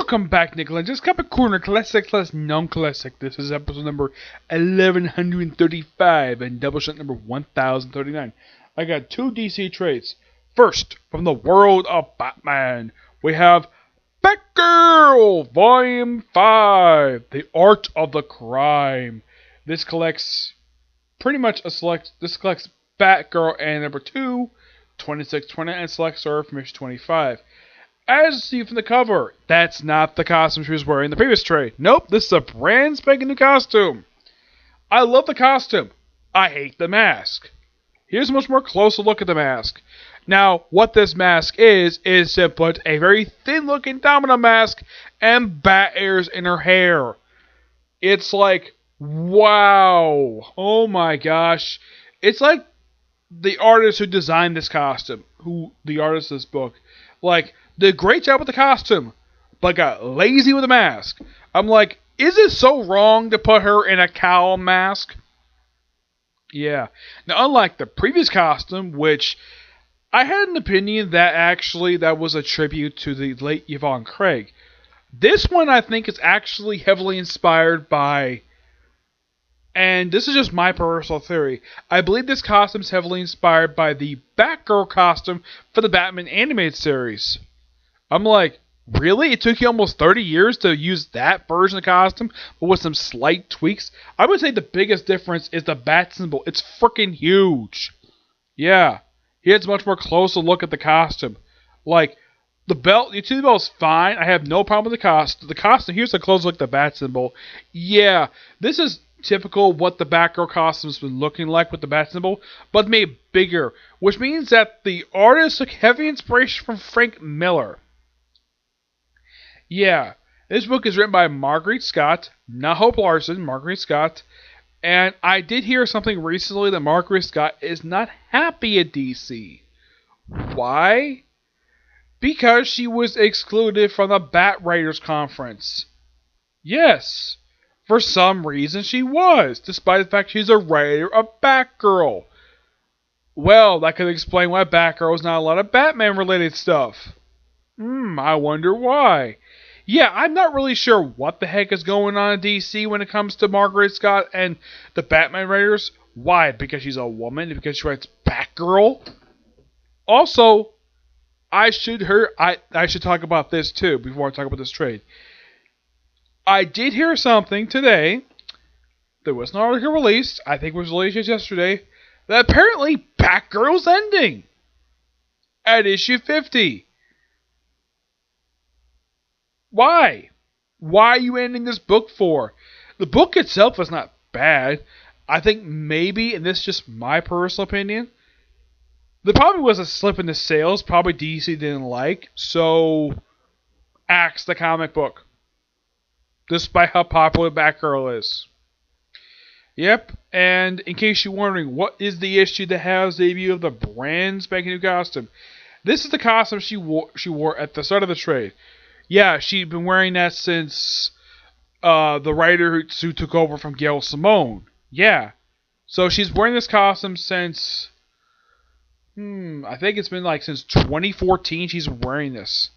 Welcome back, Nick Lenz. Comic Corner Classic / Non-Classic. This is episode number 1135 and Doubleshot number 1039. I got two DC trades. First, from the world of Batman, we have Batgirl, Volume 5, The Art of the Crime. This collects This collects Batgirl and number 2, 2629, and selects her from issue 25. As you see from the cover, that's not the costume she was wearing in the previous trade. Nope, this is a brand spanking new costume. I love the costume. I hate the mask. Here's a much more closer look at the mask. Now, what this mask is to put a very thin-looking domino mask and bat ears in her hair. It's like, wow. Oh my gosh. It's like the artist who designed this costume, the artist of this book, did a great job with the costume, but got lazy with the mask. I'm like, is it so wrong to put her in a cowl mask? Yeah. Now, unlike the previous costume, which I had an opinion that was a tribute to the late Yvonne Craig, this one I think is actually heavily inspired by, and this is just my personal theory, I believe this costume is heavily inspired by the Batgirl costume for the Batman animated series. I'm like, really? It took you almost 30 years to use that version of the costume, but with some slight tweaks? I would say the biggest difference is the bat symbol. It's freaking huge. Yeah. Here's a much more closer look at the costume. Like, the belt, the utility belt's fine. I have no problem with the costume. The costume, here's a close look at the bat symbol. Yeah, this is typical of what the Batgirl costume's been looking like with the bat symbol, but made bigger, which means that the artist took heavy inspiration from Frank Miller. Yeah, this book is written by Marguerite Scott, not Hope Larson, Marguerite Scott. And I did hear something recently that Marguerite Scott is not happy at DC. Why? Because she was excluded from the Bat Writers Conference. Yes, for some reason she was, despite the fact she's a writer of Batgirl. Well, that could explain why Batgirl is not a lot of Batman-related stuff. I wonder why. Yeah, I'm not really sure what the heck is going on in DC when it comes to Marguerite Scott and the Batman writers. Why? Because she's a woman? Because she writes Batgirl? Also, I should talk about this too before I talk about this trade. I did hear something today. There was an article released, I think it was released just yesterday, that apparently Batgirl's ending at issue 50. Why? Why are you ending this book for? The book itself is not bad. I think maybe, and this is just my personal opinion, there probably was a slip in the sales, probably DC didn't like, so axe the comic book. Despite how popular Batgirl is. Yep, and in case you're wondering, what is the issue that has the debut of the brand spanking new costume? This is the costume she wore at the start of the trade. Yeah, she'd been wearing that since the writer who took over from Gail Simone. Yeah. So she's wearing this costume since, I think it's been since 2014 she's wearing this.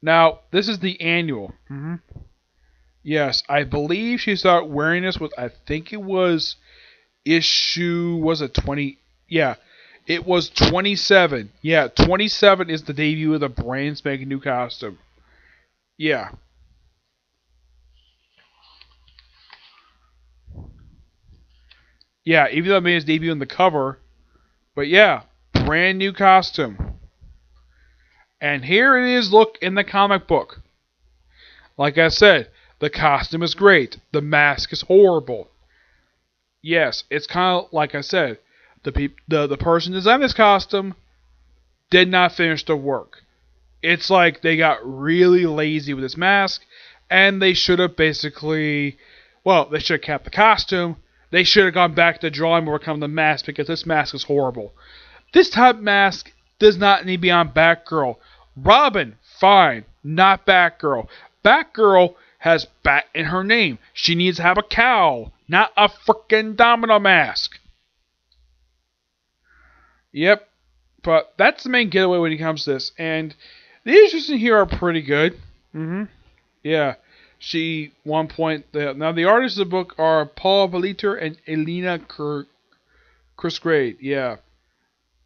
Now, this is the annual. Yes, I believe she started wearing this with, I think it was issue, was it 20? Yeah. It was 27. Yeah, 27 is the debut of the brand spanking new costume. Yeah. Yeah, even though it made its debut on the cover. But yeah, brand new costume. And here it is, look, in the comic book. Like I said, the costume is great. The mask is horrible. Yes, it's kind of like I said. The person who designed this costume did not finish the work. It's like they got really lazy with this mask, and they should have they should have kept the costume. They should have gone back to the drawing board and the mask, because this mask is horrible. This type of mask does not need to be on Batgirl. Robin, fine, not Batgirl. Batgirl has bat in her name. She needs to have a cowl, not a frickin' domino mask. Yep, but that's the main getaway when it comes to this. And The issues in here are pretty good. Yeah. She, one point, now the artists of the book are Paul Valiter and Elena Kursgrade. Yeah.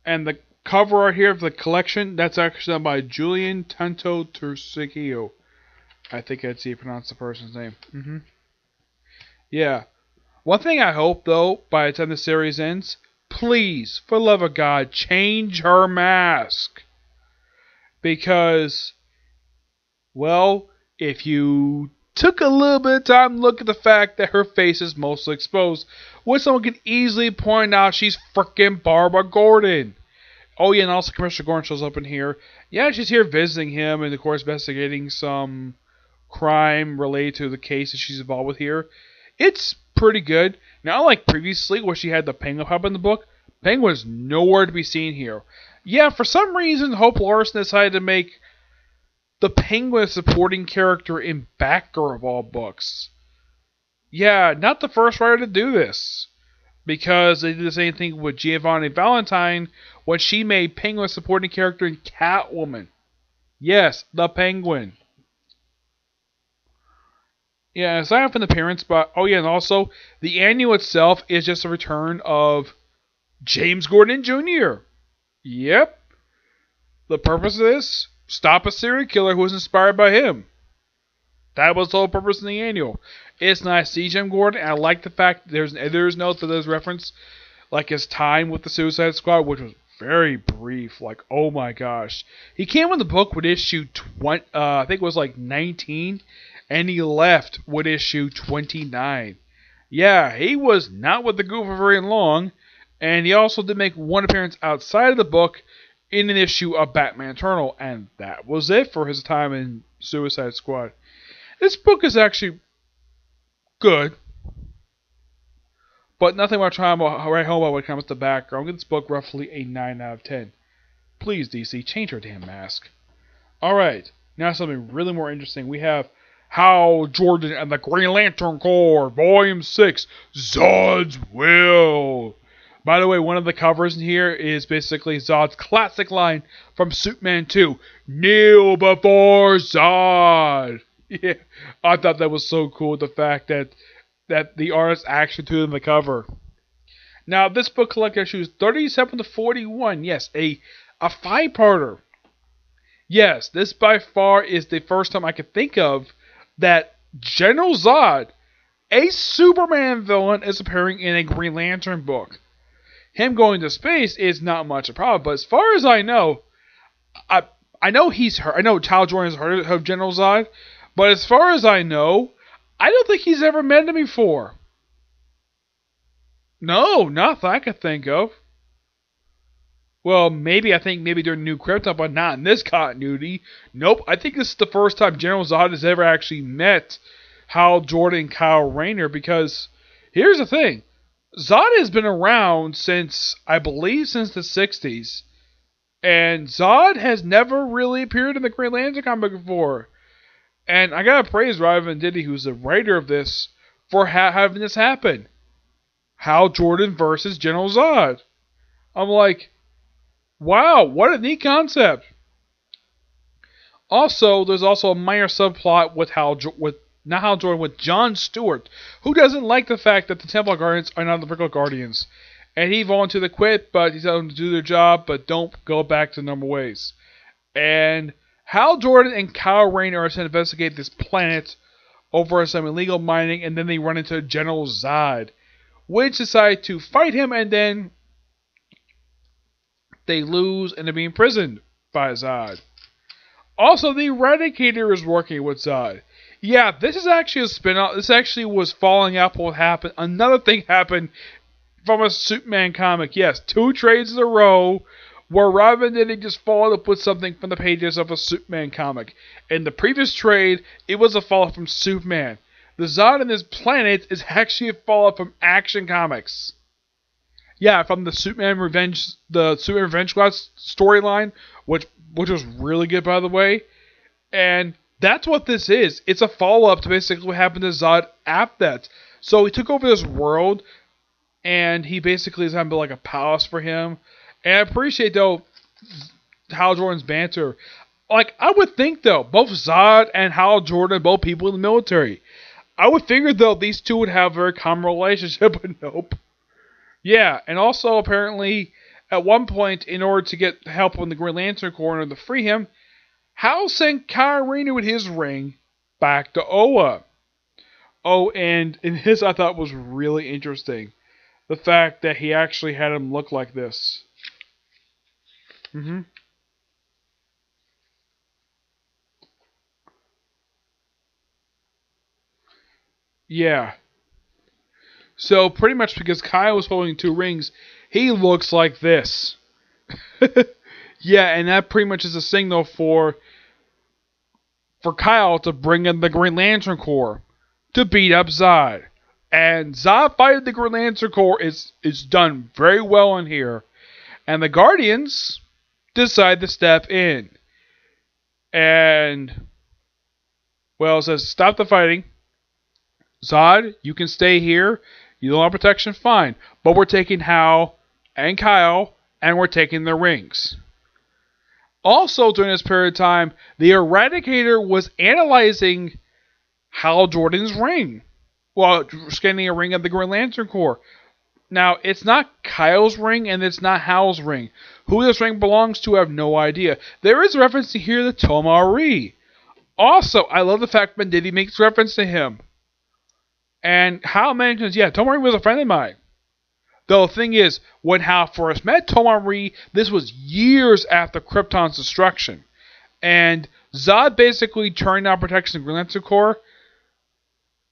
And the cover art here of the collection, that's actually done by Julian Tanto Turcicchio. I think that's how you pronounce the person's name. Yeah. One thing I hope, though, by the time the series ends, please, for the love of God, change her mask. Because, well, if you took a little bit of time to look at the fact that her face is mostly exposed, which someone could easily point out she's frickin' Barbara Gordon. Oh yeah, and also Commissioner Gordon shows up in here. Yeah, she's here visiting him and of course investigating some crime related to the case that she's involved with here. It's pretty good. Now, like previously where she had the Penguin Hub in the book, Penguin's nowhere to be seen here. Yeah, for some reason Hope Larson decided to make the Penguin supporting character in Batgirl of all books. Yeah, not the first writer to do this. Because they did the same thing with Giovanni Valentine when she made Penguin supporting character in Catwoman. Yes, the Penguin. Yeah, aside from the appearance, but oh yeah, and also the annual itself is just a return of James Gordon Jr. Yep. The purpose of this: stop a serial killer who was inspired by him. That was the whole purpose of the annual. It's nice to see Jim Gordon, and I like the fact that there's note that there's reference, like his time with the Suicide Squad, which was very brief. Like, oh my gosh. He came in the book with issue 20, I think it was like 19, and he left with issue 29. Yeah, he was not with the group for very long, and he also did make one appearance outside of the book in an issue of Batman Eternal, and that was it for his time in Suicide Squad. This book is actually good, but nothing about trying to write home about when it comes to Batgirl. I'm giving this book roughly a 9 out of 10. Please, DC, change her damn mask. Alright, now something really more interesting. We have Hal Jordan and the Green Lantern Corps, Volume 6, Zod's Will. By the way, one of the covers in here is basically Zod's classic line from Superman 2, "Kneel before Zod." Yeah, I thought that was so cool, the fact that the artist actually threw in the cover. Now, this book collected issues 37 to 41. Yes, a 5-parter. Yes, this by far is the first time I could think of that General Zod, a Superman villain, is appearing in a Green Lantern book. Him going to space is not much a problem, but as far as I know, I know he's heard. I know Hal Jordan has heard of General Zod. But as far as I know, I don't think he's ever met him before. No, not that I could think of. Well, maybe during New Krypton, but not in this continuity. Nope, I think this is the first time General Zod has ever actually met Hal Jordan and Kyle Rayner, because here's the thing. Zod has been around since, I believe, since the 60s. And Zod has never really appeared in the Green Lantern comic before. And I gotta praise Raven Diddy, who's the writer of this, for having this happen. Hal Jordan versus General Zod. I'm like, wow, what a neat concept. Also, there's also a minor subplot with not Hal Jordan, with John Stewart, who doesn't like the fact that the Templar Guardians are not the regular Guardians. And he volunteered to quit, but he tells them to do their job, but don't go back to normal ways. And Hal Jordan and Kyle Rayner are to investigate this planet over some illegal mining, and then they run into General Zod, which decide to fight him, and then they lose and they're being imprisoned by Zod. Also, the Eradicator is working with Zod. Yeah, this is actually a spin-off. This actually was following up what happened. Another thing happened from a Superman comic. Yes, 2 trades in a row, where rather than it just followed up with something from the pages of a Superman comic. In the previous trade, it was a follow-up from Superman. The Zod on this planet is actually a follow-up from Action Comics. Yeah, from the Superman Revenge Squad storyline, which was really good, by the way. And that's what this is. It's a follow-up to basically what happened to Zod after that. So he took over this world, and he basically is going to build like a palace for him. And I appreciate, though, Hal Jordan's banter. Like, I would think, though, both Zod and Hal Jordan are both people in the military. I would figure, though, these two would have a very common relationship, but nope. Yeah, and also, apparently, at one point, in order to get help on the Green Lantern Corps to free him, Hal sent Kyrene with his ring back to Oa. Oh, and in his, I thought was really interesting. The fact that he actually had him look like this. Yeah. So pretty much because Kyle was holding two rings, he looks like this. Yeah, and that pretty much is a signal for Kyle to bring in the Green Lantern Corps to beat up Zod. And Zod fighting the Green Lantern Corps is done very well in here. And the Guardians decide to step in. And, well, it says, stop the fighting. Zod, you can stay here. You don't have protection, fine. But we're taking Hal and Kyle, and we're taking their rings. Also, during this period of time, the Eradicator was analyzing Hal Jordan's ring. Well, scanning a ring of the Green Lantern Corps. Now, it's not Kyle's ring, and it's not Hal's ring. Who this ring belongs to, I have no idea. There is a reference to here to Tomari. Also, I love the fact Venditti makes reference to him. And Hal mentions, yeah, Tomari was a friend of mine. Though the thing is, when Hal first met Tomari, this was years after Krypton's destruction. And Zod basically turned down protection of Green Lantern Corps.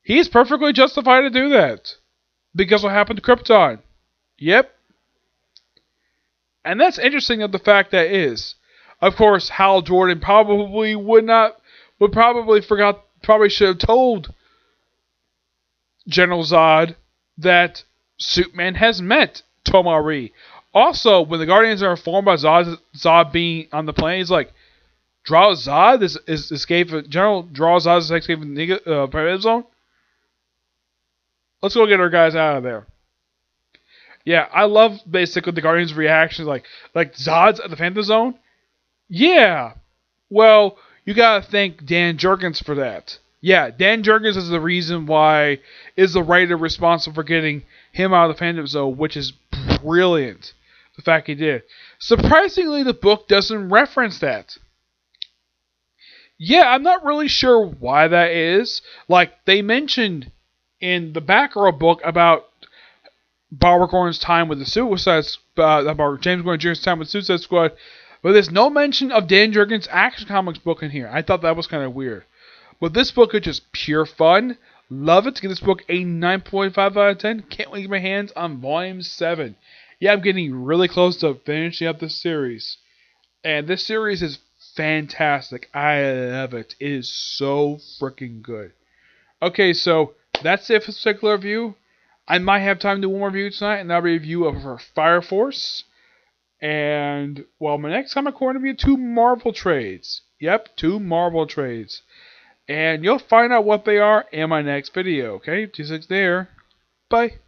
He's perfectly justified to do that. Because what happened to Krypton. Yep. And that's interesting of the fact that is. Of course, Hal Jordan probably probably should have told General Zod that Superman has met Tomari. Also, when the Guardians are informed by Zod being on the plane, he's like, Draw Zod is escape General Draw Zod is escape from the Primitive Zone. Let's go get our guys out of there. Yeah, I love basically the Guardians' reactions, like Zod's at the Phantom Zone. Yeah, well, you gotta thank Dan Jurgens for that. Yeah, Dan Jurgens is the reason why is the writer responsible for getting him out of the Phantom Zone, which is brilliant. The fact he did. Surprisingly, the book doesn't reference that. Yeah, I'm not really sure why that is. Like, they mentioned in the Batgirl book about Barbara Gordon's time with the about James Gordon Jr.'s time with Suicide Squad, but there's no mention of Dan Jurgens' Action Comics book in here. I thought that was kind of weird. But this book is just pure fun. Love it. Give this book a 9.5 out of 10. Can't wait to get my hands on Volume 7. Yeah, I'm getting really close to finishing up this series. And this series is fantastic. I love it. It is so freaking good. Okay, so that's it for this particular review. I might have time to do one more review tonight, and that'll be a review of Fire Force. And, well, my next comic corner will be 2 Marvel trades. Yep, 2 Marvel trades. And you'll find out what they are in my next video, okay? 26 there. Bye.